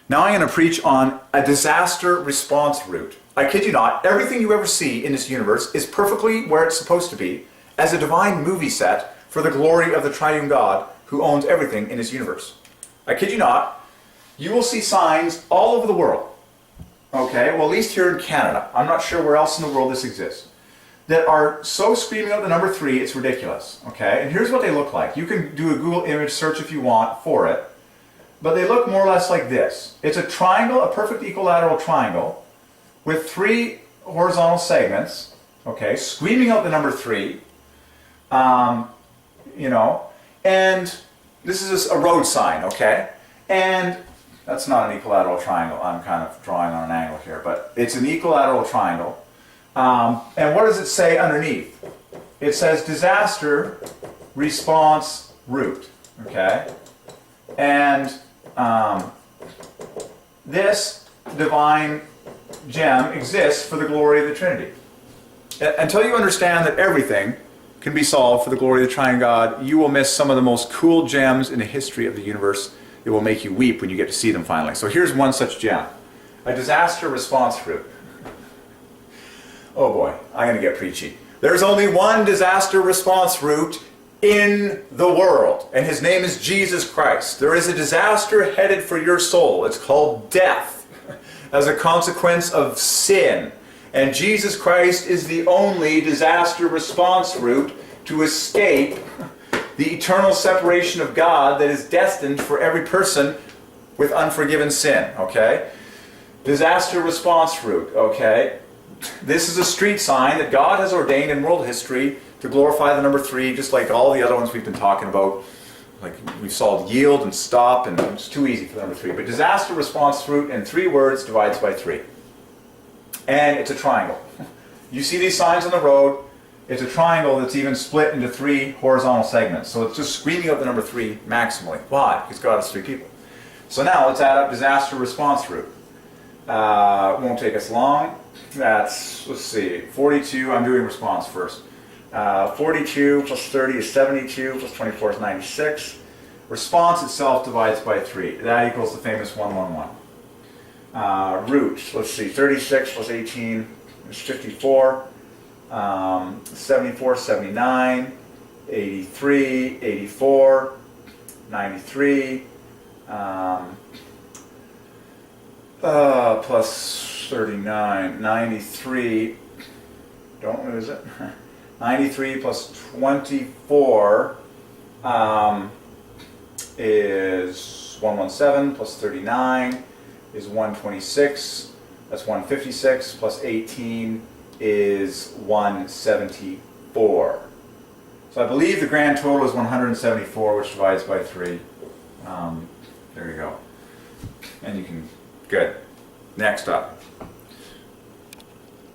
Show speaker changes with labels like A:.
A: Now I'm going to preach on a disaster response route. I kid you not, everything you ever see in this universe is perfectly where it's supposed to be as a divine movie set for the glory of the Triune God who owns everything in this universe. I kid you not, you will see signs all over the world. Okay, well at least here in Canada, I'm not sure where else in the world this exists, that are so screaming out the number 3, it's ridiculous. Okay, and here's what they look like. You can do a Google image search if you want for it, but they look more or less like this. It's a triangle, a perfect equilateral triangle, with 3 horizontal segments, okay, screaming out the number 3, you know, and this is a road sign, okay, and that's not an equilateral triangle. I'm kind of drawing on an angle here, but it's an equilateral triangle. And what does it say underneath? It says disaster response route, okay, and this divine gem exists for the glory of the Trinity. Until you understand that everything can be solved for the glory of the Triune God, you will miss some of the most cool gems in the history of the universe. It will make you weep when you get to see them finally. So here's one such gem. A disaster response route. Oh boy, I'm going to get preachy. There's only one disaster response route in the world, and his name is Jesus Christ. There is a disaster headed for your soul. It's called death as a consequence of sin. And Jesus Christ is the only disaster response route to escape the eternal separation of God that is destined for every person with unforgiven sin, okay? Disaster response route, okay? This is a street sign that God has ordained in world history to glorify the number 3, just like all the other ones we've been talking about. Like we've solved yield and stop, and it's too easy for the number 3. But disaster response route in 3 words divides by 3. And it's a triangle. You see these signs on the road, it's a triangle that's even split into 3 horizontal segments. So it's just screaming out the number 3 maximally. Why? Because God has 3 people. So now let's add up disaster response route. It won't take us long. That's, let's see, 42, I'm doing response first. 42 plus 30 is 72, plus 24 is 96. Response itself divides by 3. That equals the famous 111. Root, let's see, 36 plus 18 is 54. 74, 79, 83, 84, 93, plus 39, 93, don't lose it, 93 plus 24 is 117, plus 39 is 126, that's 156, plus 18 is 174. So I believe the grand total is 174, which divides by 3. There you go. And you can, good. Next up.